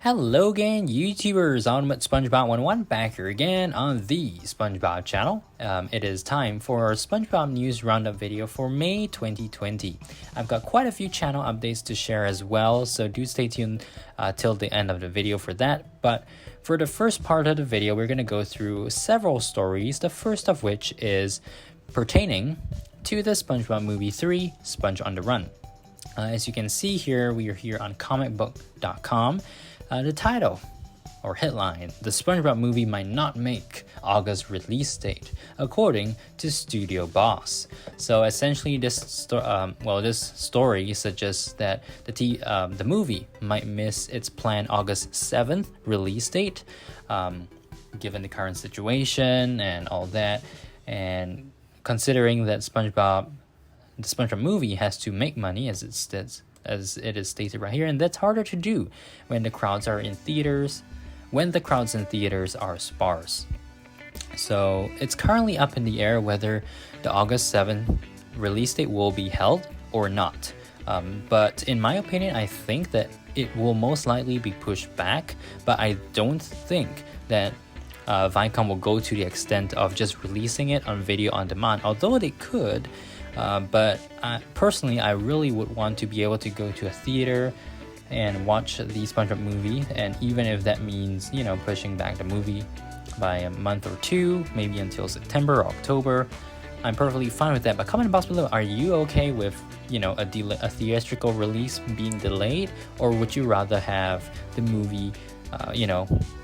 Hello again, YouTubers! Ultimate SpongeBob 101 back here again on the SpongeBob channel. It is time for our SpongeBob News Roundup video for May 2020. I've got quite a few channel updates to share as well, so do stay tuned till the end of the video for that. But for the first part of the video, we're going to go through several stories, the first of which is pertaining to the SpongeBob Movie 3, Sponge on the Run. As you can see here, we are here on comicbook.com. The title or headline, the SpongeBob movie might not make August release date, according to studio boss. So essentially this story suggests that the movie might miss its planned August 7th release date, given the current situation and all that, and considering that the SpongeBob movie has to make money as it is stated right here, and that's harder to do when the crowds in theaters are sparse. So it's currently up in the air whether the August 7th release date will be held or not. But in my opinion, I think that it will most likely be pushed back, but I don't think that Viacom will go to the extent of just releasing it on video on demand, although they could. But personally, I really would want to be able to go to a theater and watch the SpongeBob movie, and even if that means, pushing back the movie by a month or two, maybe until September or October, I'm perfectly fine with that. But comment in the box below, are you okay with, a theatrical release being delayed, or would you rather have the movie,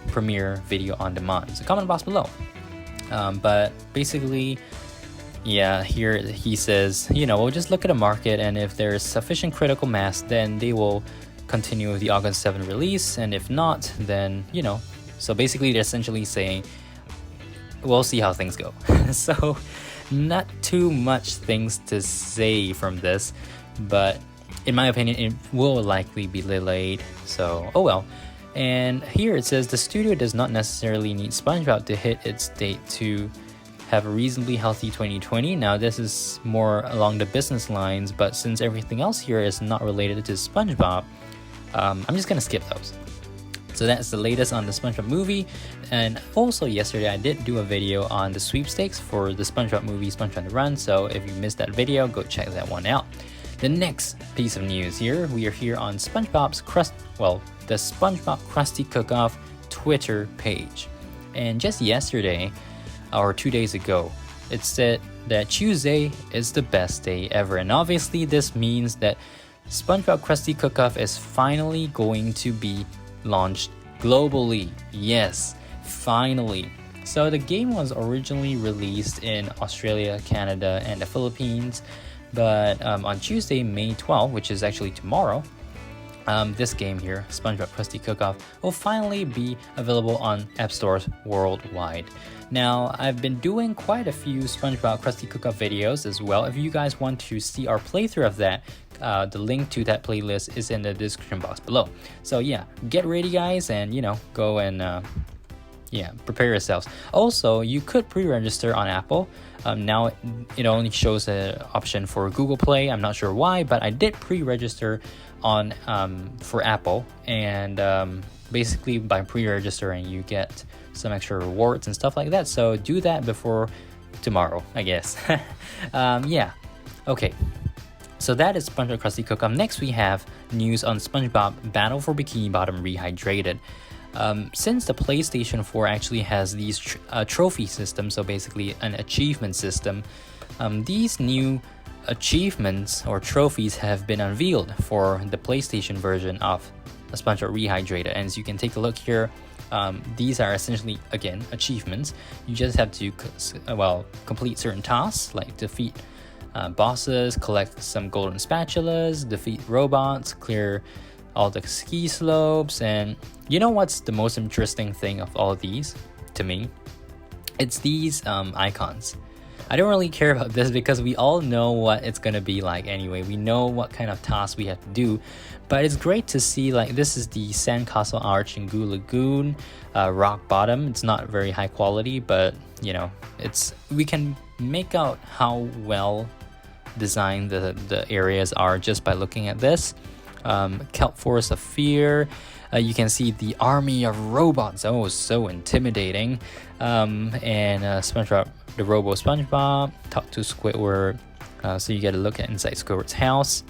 premiere video on demand? So comment in the box below. But basically, yeah, here he says, we'll just look at the market, and if there's sufficient critical mass, then they will continue with the August 7th release, and if not, then, so basically they're essentially saying, we'll see how things go. So, not too much things to say from this, but in my opinion, it will likely be delayed, so, oh well. And here it says, the studio does not necessarily need SpongeBob to hit its date to have a reasonably healthy 2020. Now this is more along the business lines, but since everything else here is not related to SpongeBob, I'm just gonna skip those. So that's the latest on the SpongeBob movie. And also yesterday I did do a video on the sweepstakes for the SpongeBob movie, Sponge on the Run, so if you missed that video, go check that one out. The next piece of news here, we are here on the SpongeBob Krusty Cook-Off Twitter page. And just yesterday, or 2 days ago, it said that Tuesday is the best day ever, and obviously this means that SpongeBob Krusty Cook-Off is finally going to be launched globally. Yes, finally. So the game was originally released in Australia, Canada, and the Philippines, but on Tuesday, May 12th, which is actually tomorrow, this game here, SpongeBob Krusty Cook-Off, will finally be available on app stores worldwide. Now, I've been doing quite a few SpongeBob Krusty Cook-Off videos as well. If you guys want to see our playthrough of that, the link to that playlist is in the description box below. So yeah, get ready guys, and go and prepare yourselves. Also, you could pre-register on Apple. Now it only shows an option for Google Play. I'm not sure why, but I did pre-register on for Apple, and basically by pre-registering you get some extra rewards and stuff like that, so do that before tomorrow, I guess. Yeah, okay, so that is SpongeBob Krusty Cook-Off. Next we have news on SpongeBob Battle for Bikini Bottom Rehydrated. Since the PlayStation 4 actually has these trophy systems, so basically an achievement system, these new achievements or trophies have been unveiled for the PlayStation version of SpongeBob Rehydrated. And as you can take a look here, these are essentially, again, achievements. You just have to complete certain tasks, like defeat bosses, collect some golden spatulas, defeat robots, clear all the ski slopes. And you know what's the most interesting thing of all of these to me? It's these icons. I don't really care about this because we all know what it's gonna be like anyway. We know what kind of tasks we have to do, but it's great to see, like, this is the Sandcastle Arch in Goo Lagoon, Rock Bottom. It's not very high quality, but we can make out how well designed the areas are just by looking at this. Kelp Forest of Fear. You can see the army of robots. Oh, so intimidating. And SpongeBob, the Robo SpongeBob, Talk to Squidward. So you get a look at inside Squidward's house.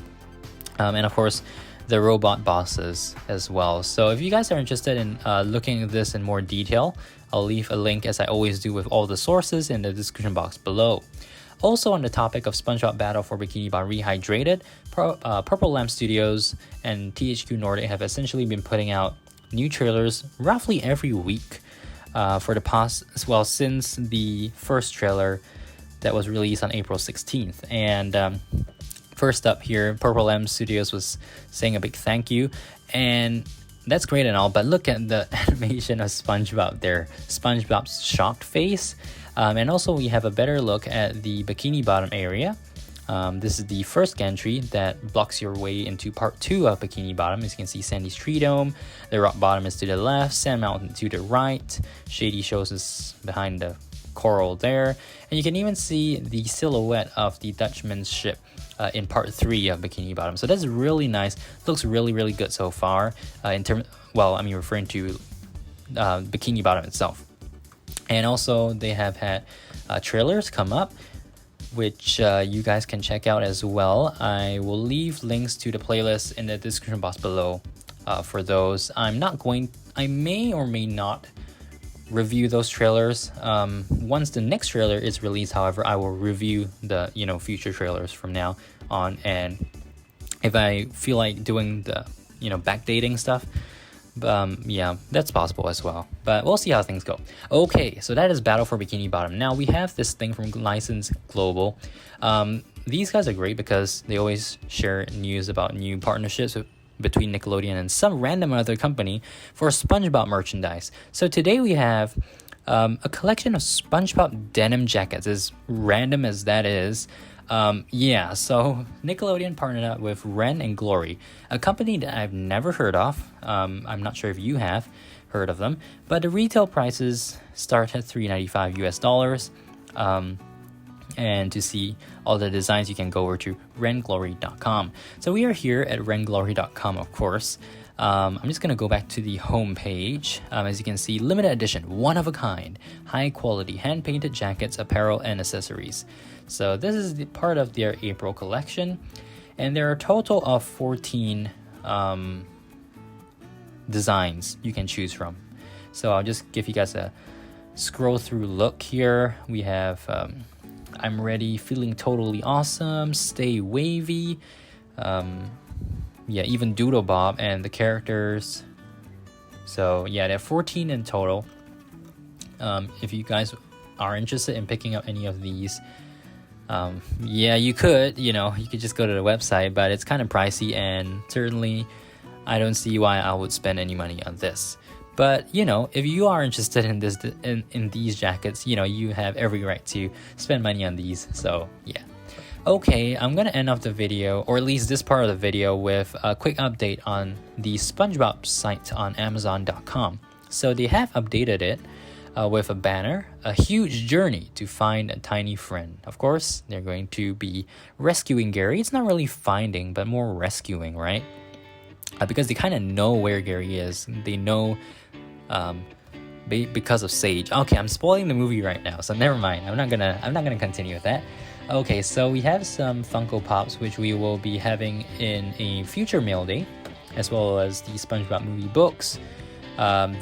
And of course, the robot bosses as well. So if you guys are interested in looking at this in more detail, I'll leave a link, as I always do, with all the sources in the description box below. Also, on the topic of SpongeBob Battle for Bikini Bottom Rehydrated, Purple Lamp Studios and THQ Nordic have essentially been putting out new trailers roughly every week for the past, well, since the first trailer that was released on April 16th. And first up here, Purple Lamp Studios was saying a big thank you, and that's great and all, but look at the animation of SpongeBob there. SpongeBob's shocked face. And also we have a better look at the Bikini Bottom area. This is the first gantry that blocks your way into part 2 of Bikini Bottom. As you can see, Sandy's Tree Dome, the rock bottom is to the left, Sand Mountain to the right, Shady Shows is behind the coral there, and you can even see the silhouette of the Dutchman's ship in part 3 of Bikini Bottom. So that's really nice. Looks really good so far. Referring to Bikini Bottom itself. And also they have had trailers come up, which you guys can check out as well. I will leave links to the playlist in the description box below for those. I may or may not review those trailers. Once the next trailer is released, however, I will review the future trailers from now on. And if I feel like doing the backdating stuff, yeah, that's possible as well, but we'll see how things go. Okay, so that is Battle for Bikini Bottom. Now we have this thing from License Global. These guys are great because they always share news about new partnerships between Nickelodeon and some random other company for SpongeBob merchandise. So today we have a collection of SpongeBob denim jackets, as random as that is. So Nickelodeon partnered up with Ren and Glory, a company that I've never heard of. I'm not sure if you have heard of them, but the retail prices start at $3.95 US. And to see all the designs, you can go over to renglory.com. So we are here at renglory.com, of course. I'm just going to go back to the home page. As you can see, limited edition, one of a kind, high quality, hand painted jackets, apparel, and accessories. So this is the part of their April collection, and there are a total of 14 designs you can choose from. So I'll just give you guys a scroll through look here. We have I'm Ready, Feeling Totally Awesome, Stay Wavy, even Doodle Bob and the characters. So yeah, there are 14 in total. If you guys are interested in picking up any of these, you could just go to the website, but it's kind of pricey, and certainly I don't see why I would spend any money on this. But if you are interested in this in these jackets, you have every right to spend money on these. So yeah. Okay, I'm gonna end off the video, or at least this part of the video, with a quick update on the SpongeBob site on Amazon.com. So they have updated it with a banner, a huge journey to find a tiny friend. Of course, they're going to be rescuing Gary. It's not really finding, but more rescuing, right? Because they kind of know where Gary is. They know because of Sage. Okay, I'm spoiling the movie right now, so never mind. I'm not gonna continue with that. Okay, so we have some Funko Pops which we will be having in a future mail day, as well as the SpongeBob movie books.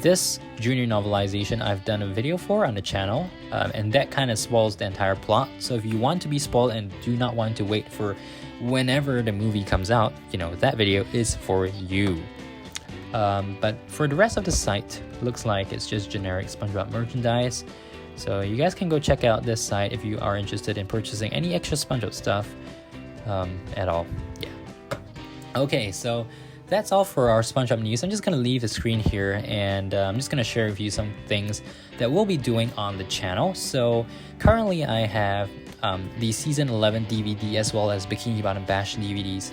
This junior novelization I've done a video for on the channel, and that kind of spoils the entire plot. So if you want to be spoiled and do not want to wait for whenever the movie comes out, that video is for you. But for the rest of the site, looks like it's just generic SpongeBob merchandise. So you guys can go check out this site if you are interested in purchasing any extra SpongeBob stuff at all. Yeah. Okay, so that's all for our SpongeBob news. I'm just going to leave the screen here, and I'm just going to share with you some things that we'll be doing on the channel. So currently I have the Season 11 DVD as well as Bikini Bottom Bash DVDs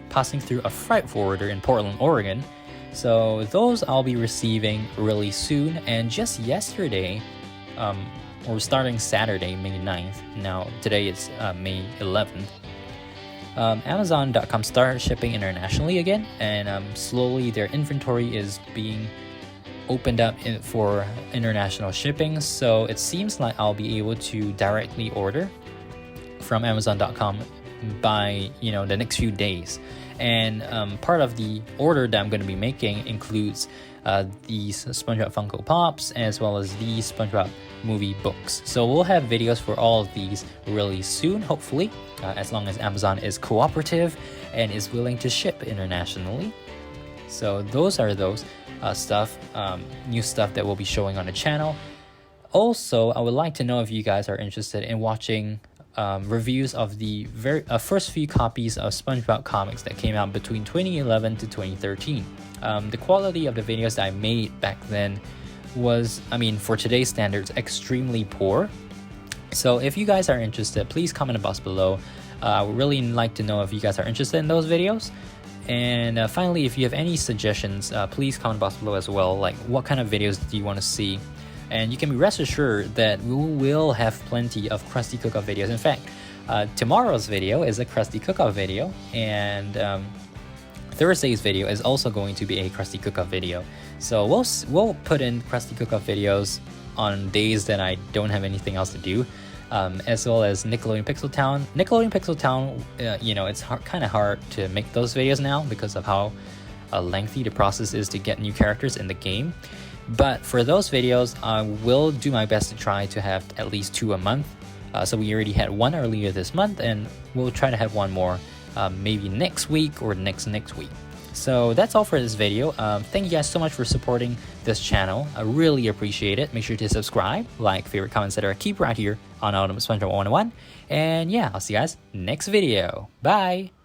passing through a freight forwarder in Portland, Oregon. So those I'll be receiving really soon. And just yesterday, or starting Saturday, May 9th, now today it's May 11th, Amazon.com started shipping internationally again, and slowly their inventory is being opened up for international shipping. So it seems like I'll be able to directly order from Amazon.com by the next few days. And part of the order that I'm going to be making includes these SpongeBob Funko Pops as well as these SpongeBob Movie books. So we'll have videos for all of these really soon, hopefully, as long as Amazon is cooperative and is willing to ship internationally. So those are those new stuff that we'll be showing on the channel. Also, I would like to know if you guys are interested in watching reviews of the first few copies of SpongeBob comics that came out between 2011 to 2013. The quality of the videos that I made back then was, for today's standards, extremely poor. So if you guys are interested, please comment in the box below. I would really like to know if you guys are interested in those videos. And finally, if you have any suggestions, please comment in the box below as well. Like, what kind of videos do you want to see? And you can be rest assured that we will have plenty of Krusty Cook-Off videos. In fact, tomorrow's video is a Krusty Cook-Off video, and Thursday's video is also going to be a Krusty Cook-Off video. So we'll put in Krusty Cook-Off videos on days that I don't have anything else to do, as well as Nickelodeon Pixel Town. Nickelodeon Pixel Town, it's kind of hard to make those videos now because of how lengthy the process is to get new characters in the game. But for those videos, I will do my best to try to have at least 2 a month. So we already had 1 earlier this month, and we'll try to have 1 more maybe next week or next week. So that's all for this video. Thank you guys so much for supporting this channel. I really appreciate it. Make sure to subscribe, like, favorite, comment, etc. Keep right here on Ultimate SpongeBob 101. And yeah, I'll see you guys next video. Bye!